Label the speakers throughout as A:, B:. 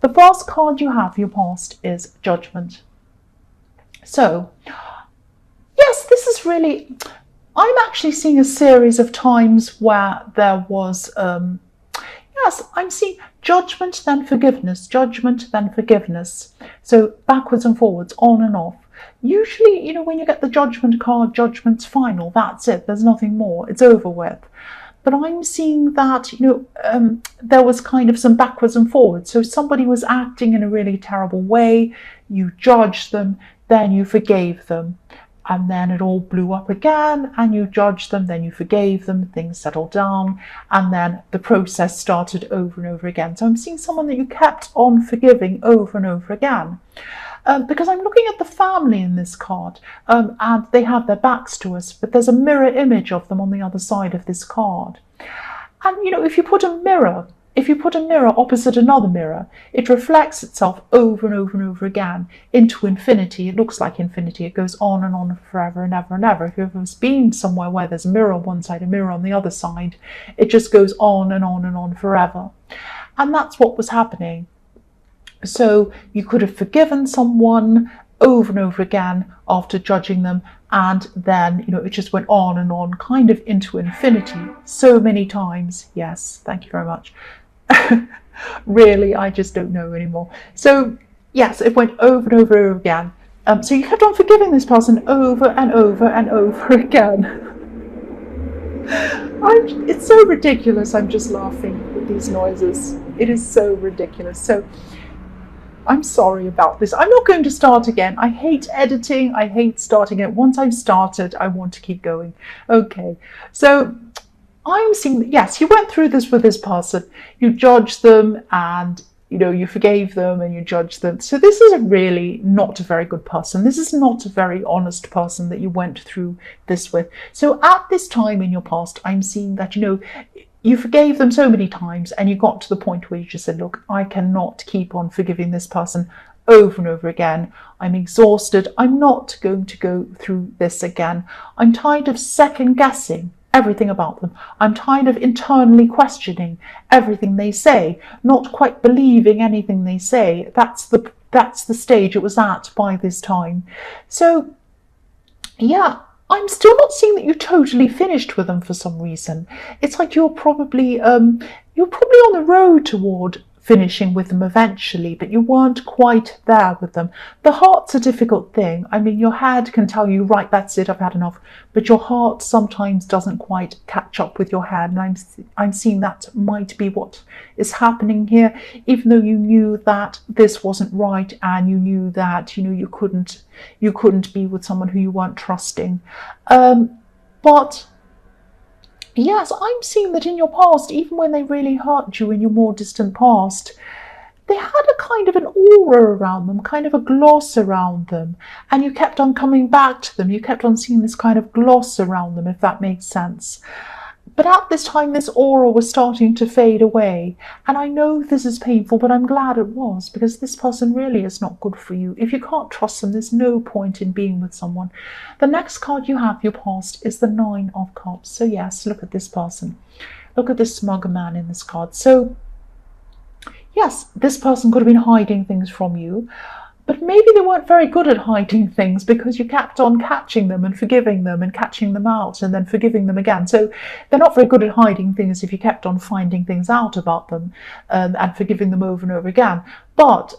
A: The first card you have for your past is Judgment. So, yes, this is really, I'm actually seeing a series of times where there was, yes, I'm seeing judgment, then forgiveness, judgment, then forgiveness. So backwards and forwards, on and off. Usually, you know, when you get the Judgment card, judgment's final. That's it. There's nothing more. It's over with. But I'm seeing that, you know, there was kind of some backwards and forwards. So somebody was acting in a really terrible way. You judged them, then you forgave them. And then it all blew up again, and you judged them, then you forgave them, things settled down, and then the process started over and over again. So I'm seeing someone that you kept on forgiving over and over again. Because I'm looking at the family in this card, and they have their backs to us, but there's a mirror image of them on the other side of this card. And, you know, if you put a mirror opposite another mirror, it reflects itself over and over and over again into infinity. It looks like infinity. It goes on and on forever and ever and ever. If you've ever been somewhere where there's a mirror on one side, a mirror on the other side, it just goes on and on and on forever. And that's what was happening. So you could have forgiven someone over and over again after judging them, and then, you know, it just went on and on, kind of into infinity, so many times. Yes, thank you very much. Really, I just don't know anymore. So yes, it went over and over and over again. So you kept on forgiving this person over and over and over again. It's so ridiculous. I'm just laughing with these noises. It is so ridiculous. So I'm sorry about this. I'm not going to start again. I hate editing. I hate starting it. Once I've started, I want to keep going. Okay, so I'm seeing, yes, you went through this with this person. You judged them, and, you know, you forgave them, and you judged them. So this is really not a very good person. This is not a very honest person that you went through this with. So at this time in your past, I'm seeing that, you know, you forgave them so many times, and you got to the point where you just said, look, I cannot keep on forgiving this person over and over again. I'm exhausted. I'm not going to go through this again. I'm tired of second guessing everything about them. I'm tired of internally questioning everything they say, not quite believing anything they say. That's the stage it was at by this time. So yeah, I'm still not seeing that you totally finished with them for some reason. It's like you're probably on the road toward finishing with them eventually, but you weren't quite there with them. The heart's a difficult thing. I mean, your head can tell you, right, that's it, I've had enough, but your heart sometimes doesn't quite catch up with your head, and I'm seeing that might be what is happening here, even though you knew that this wasn't right, and you knew that, you know, you couldn't be with someone who you weren't trusting. But yes, I'm seeing that in your past, even when they really hurt you in your more distant past, they had a kind of an aura around them, kind of a gloss around them, and you kept on coming back to them. You kept on seeing this kind of gloss around them, if that makes sense. But at this time, this aura was starting to fade away. And I know this is painful, but I'm glad it was, because this person really is not good for you. If you can't trust them, there's no point in being with someone. The next card you have, your past, is the Nine of Cups. So yes, look at this person. Look at this smug man in this card. So yes, this person could have been hiding things from you. But maybe they weren't very good at hiding things, because you kept on catching them and forgiving them and catching them out and then forgiving them again. So they're not very good at hiding things if you kept on finding things out about them and forgiving them over and over again. But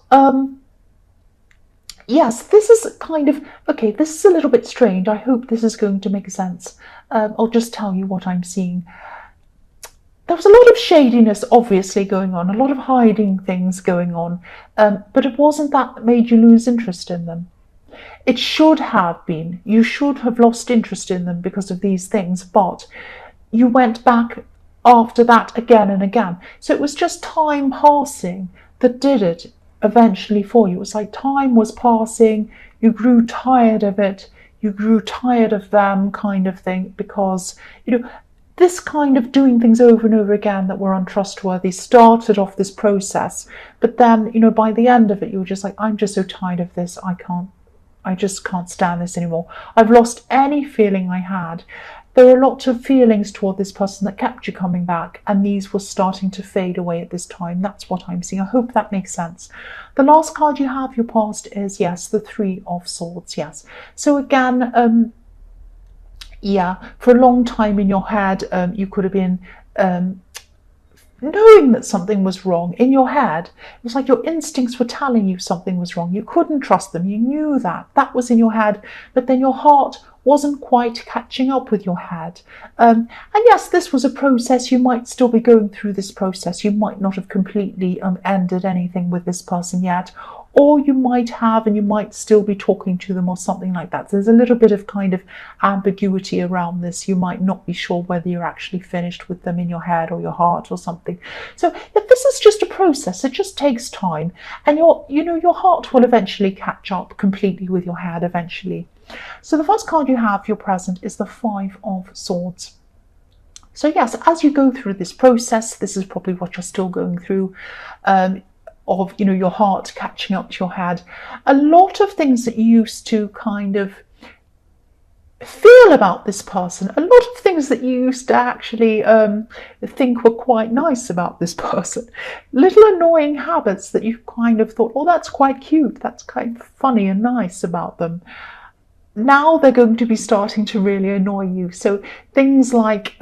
A: yes, this is kind of, okay, this is a little bit strange. I hope this is going to make sense. I'll just tell you what I'm seeing. There was a lot of shadiness obviously going on, a lot of hiding things going on, but it wasn't that made you lose interest in them. It should have been. You should have lost interest in them because of these things, but you went back after that again and again. So it was just time passing that did it eventually for you. It was like time was passing, you grew tired of it, you grew tired of them, kind of thing, because, you know, this kind of doing things over and over again that were untrustworthy started off this process. But then, you know, by the end of it, you were just like, I'm just so tired of this. I just can't stand this anymore. I've lost any feeling I had. there were a lot of feelings toward this person that kept you coming back, and these were starting to fade away at this time. That's what I'm seeing. I hope that makes sense. The last card you have, your past, is, yes, the Three of Swords, yes. So again, yeah, for a long time in your head, you could have been knowing that something was wrong in your head. It was like your instincts were telling you something was wrong. You couldn't trust them. You knew that. That was in your head. But then your heart wasn't quite catching up with your head. And yes, this was a process. You might still be going through this process. You might not have completely ended anything with this person yet. Or you might have, and you might still be talking to them or something like that. There's a little bit of kind of ambiguity around this. You might not be sure whether you're actually finished with them in your head or your heart or something. So if this is just a process, it just takes time, and your heart will eventually catch up completely with your head eventually. So the first card you have, your present, is the Five of Swords. So yes, as you go through this process, this is probably what you're still going through, of your heart catching up to your head. A lot of things that you used to kind of feel about this person, a lot of things that you used to actually think were quite nice about this person, little annoying habits that you kind of thought, oh, that's quite cute, that's kind of funny and nice about them, now they're going to be starting to really annoy you. So things like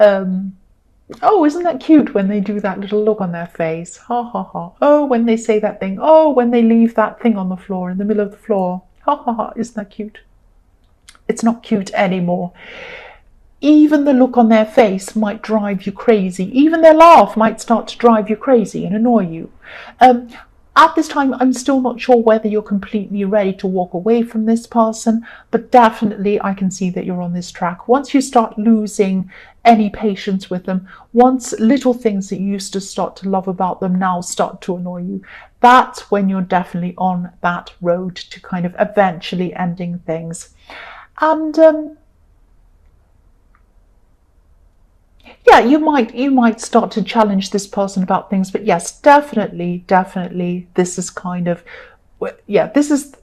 A: oh, isn't that cute when they do that little look on their face? Ha ha ha. Oh, when they say that thing. Oh, when they leave that thing on the floor, in the middle of the floor. Ha ha ha. Isn't that cute? It's not cute anymore. Even the look on their face might drive you crazy. Even their laugh might start to drive you crazy and annoy you. At this time, I'm still not sure whether you're completely ready to walk away from this person, but definitely I can see that you're on this track. Once you start losing any patience with them, once little things that you used to start to love about them now start to annoy you, that's when you're definitely on that road to kind of eventually ending things. And yeah, you might start to challenge this person about things, but yes, definitely, this is kind of, yeah, this is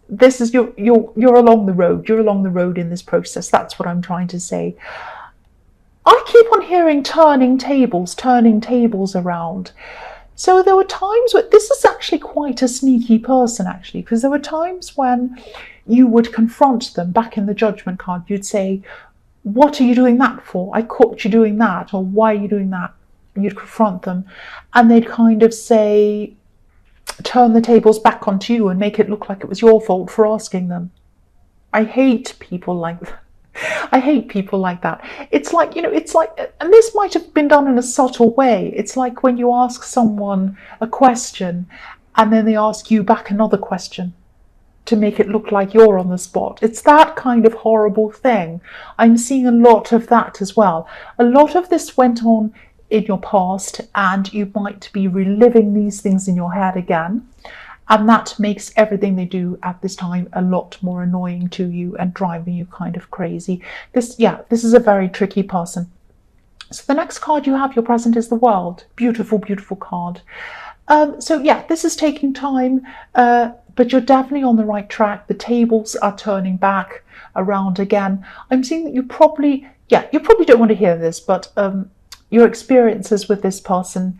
A: you're along the road. You're along the road in this process. That's what I'm trying to say. I keep on hearing turning tables around. So there were times where this is actually quite a sneaky person, actually, because there were times when you would confront them. Back in the Judgment card, you'd say, what are you doing that for? I caught you doing that, or why are you doing that? You'd confront them, and they'd kind of say, turn the tables back onto you and make it look like it was your fault for asking them. I hate people like that. I hate people like that. It's like, it's like, and this might have been done in a subtle way. It's like when you ask someone a question and then they ask you back another question to make it look like you're on the spot. It's that kind of horrible thing. I'm seeing a lot of that as well. A lot of this went on in your past, and you might be reliving these things in your head again. And that makes everything they do at this time a lot more annoying to you and driving you kind of crazy. This is a very tricky person. So the next card you have, your present, is the World. Beautiful, beautiful card. So yeah, this is taking time, but you're definitely on the right track. The tables are turning back around again. I'm seeing that you probably don't want to hear this, but your experiences with this person,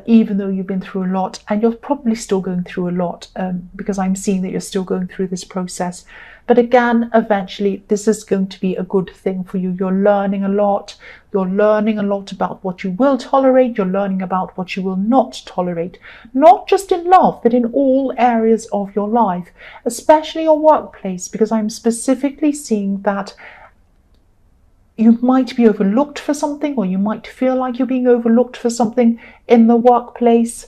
A: even though you've been through a lot, and you're probably still going through a lot, because I'm seeing that you're still going through this process. But again, eventually, this is going to be a good thing for you. You're learning a lot. You're learning a lot about what you will tolerate. You're learning about what you will not tolerate, not just in love, but in all areas of your life, especially your workplace, because I'm specifically seeing that you might be overlooked for something, or you might feel like you're being overlooked for something in the workplace.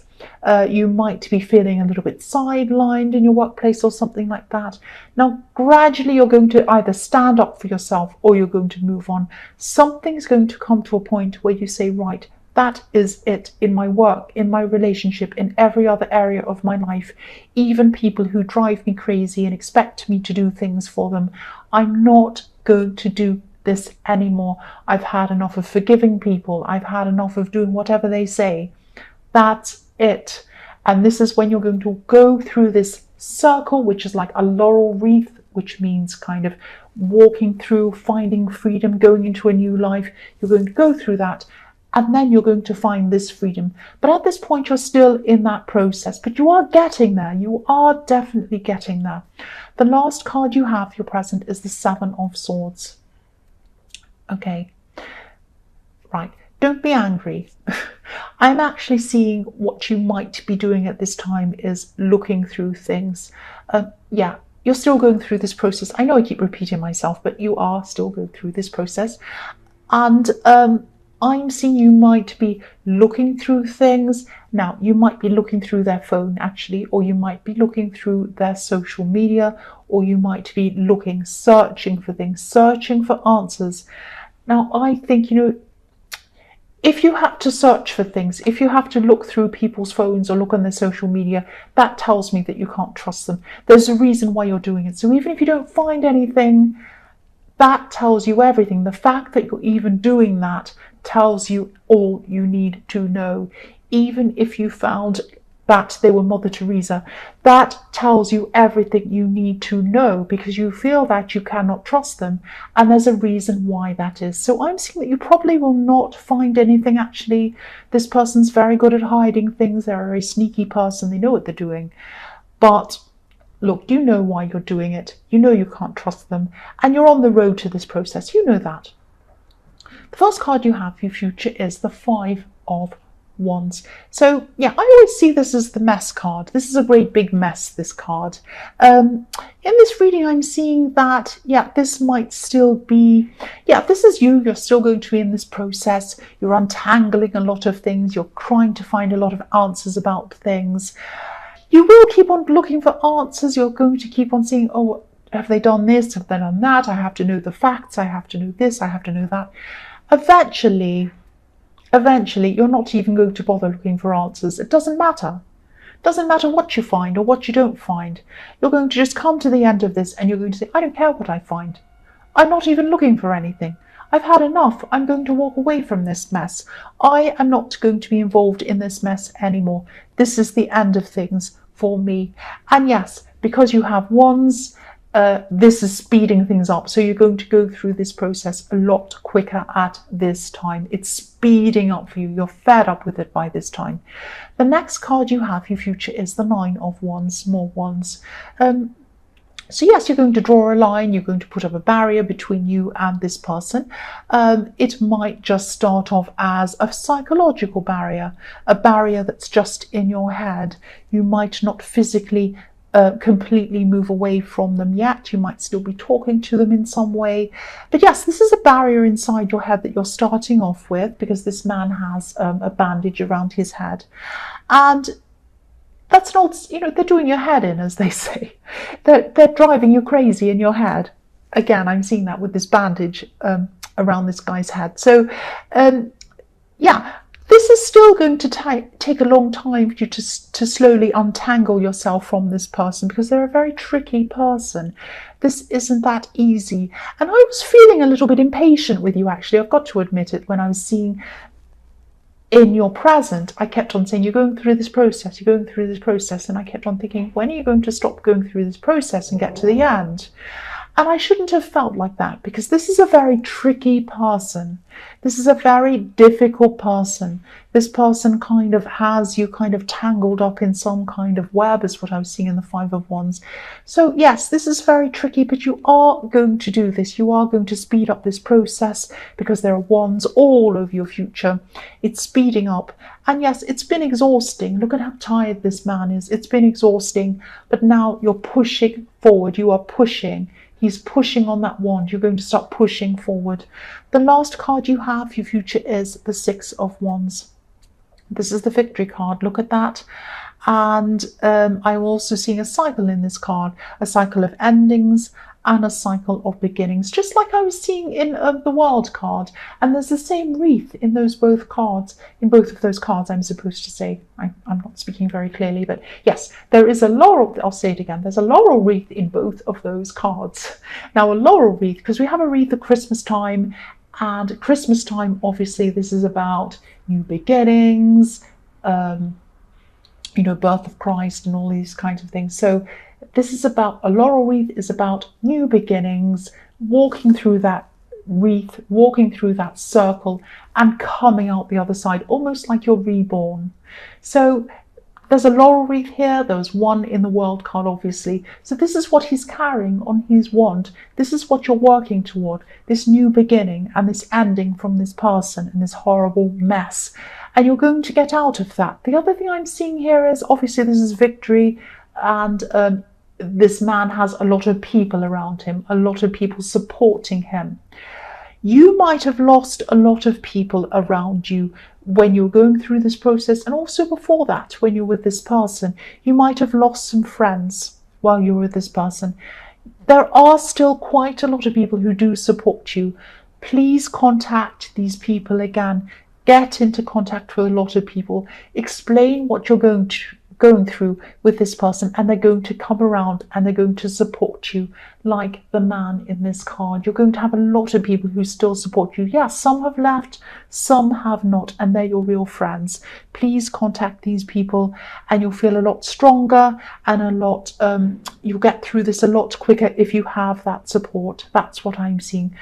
A: You might be feeling a little bit sidelined in your workplace or something like that. Now, gradually you're going to either stand up for yourself or you're going to move on. Something's going to come to a point where you say, right, that is it in my work, in my relationship, in every other area of my life. Even people who drive me crazy and expect me to do things for them, I'm not going to do this anymore. I've had enough of forgiving people. I've had enough of doing whatever they say. That's it. And this is when you're going to go through this circle, which is like a laurel wreath which means kind of walking through, finding freedom, going into a new life. You're going to go through that, and then you're going to find this freedom. But at this point, you're still in that process, but you are getting there. You are definitely getting there. The last card you have, your present, is the Seven of Swords. Okay, right. Don't be angry. I'm actually seeing what you might be doing at this time is looking through things. Yeah, you're still going through this process. I know I keep repeating myself, but you are still going through this process. And I'm seeing you might be looking through things. Now, you might be looking through their phone, actually, or you might be looking through their social media, or you might be looking, searching for things, searching for answers. Now, I think, if you have to search for things, if you have to look through people's phones or look on their social media, that tells me that you can't trust them. There's a reason why you're doing it. So even if you don't find anything, that tells you everything. The fact that you're even doing that tells you all you need to know. Even if you found that they were Mother Teresa, that tells you everything you need to know, because you feel that you cannot trust them, and there's a reason why that is. So I'm seeing that you probably will not find anything. Actually, this person's very good at hiding things. They're a very sneaky person. They know what they're doing. But look, you know why you're doing it. You know you can't trust them, and you're on the road to this process. You know that. The first card you have for your future is the Five of Wands. So yeah, I always see this as the mess card. This is a great big mess, this card. In this reading, I'm seeing that, yeah, this might still be, yeah, this is you. You're still going to be in this process. You're untangling a lot of things. You're trying to find a lot of answers about things. You will keep on looking for answers. You're going to keep on seeing, oh, have they done this? Have they done that? I have to know the facts. I have to know this. I have to know that. Eventually, you're not even going to bother looking for answers. It doesn't matter. It doesn't matter what you find or what you don't find. You're going to just come to the end of this and you're going to say, I don't care what I find. I'm not even looking for anything. I've had enough. I'm going to walk away from this mess. I am not going to be involved in this mess anymore. This is the end of things for me. And yes, because you have wands, this is speeding things up. So you're going to go through this process a lot quicker at this time. It's speeding up for you. You're fed up with it by this time. The next card you have, your future, is the Nine of Wands, more wands. So yes, you're going to draw a line. You're going to put up a barrier between you and this person. It might just start off as a psychological barrier, a barrier that's just in your head. You might not physically completely move away from them yet. You might still be talking to them in some way. But yes, this is a barrier inside your head that you're starting off with, because this man has a bandage around his head. And that's not, they're doing your head in, as they say. They're driving you crazy in your head. Again, I'm seeing that with this bandage around this guy's head. So, yeah, this is still going to take a long time for you to slowly untangle yourself from this person, because they're a very tricky person. This isn't that easy. And I was feeling a little bit impatient with you, actually. I've got to admit it. When I was seeing in your present, I kept on saying, you're going through this process, you're going through this process. And I kept on thinking, when are you going to stop going through this process and get to the end? And I shouldn't have felt like that, because this is a very tricky person. This is a very difficult person. This person kind of has you kind of tangled up in some kind of web, is what I was seeing in the Five of Wands. So yes, this is very tricky, but you are going to do this. You are going to speed up this process, because there are wands all over your future. It's speeding up. And yes, it's been exhausting. Look at how tired this man is. It's been exhausting, but now you're pushing forward. You are pushing. He's pushing on that wand. You're going to start pushing forward. The last card you have, your future, is the Six of Wands. This is the victory card. Look at that. And I'm also seeing a cycle in this card, a cycle of endings and a cycle of beginnings, just like I was seeing in the World card. And there's the same wreath in both cards, in both of those cards, I'm supposed to say. I'm not speaking very clearly, but yes, there is a laurel, I'll say it again, there's a laurel wreath in both of those cards. Now, a laurel wreath, because we have a wreath at Christmas time, and at Christmas time, obviously, this is about new beginnings, birth of Christ and all these kinds of things. So This is about, a laurel wreath is about new beginnings, walking through that wreath, walking through that circle and coming out the other side, almost like you're reborn. So there's a laurel wreath here. There's one in the world card, obviously. So this is what he's carrying on his wand. This is what you're working toward, this new beginning and this ending from this person and this horrible mess. And you're going to get out of that. The other thing I'm seeing here is, obviously, this is victory, and this man has a lot of people around him, a lot of people supporting him. You might have lost a lot of people around you when you're going through this process, and also before that, when you're with this person. You might have lost some friends while you're with this person. There are still quite a lot of people who do support you. Please contact these people again. Get into contact with a lot of people. Explain what you're going through with this person, and they're going to come around and they're going to support you, like the man in this card. You're going to have a lot of people who still support you. Yes, some have left, some have not, and they're your real friends. Please contact these people and you'll feel a lot stronger, and a lot you'll get through this a lot quicker if you have that support. That's what I'm seeing.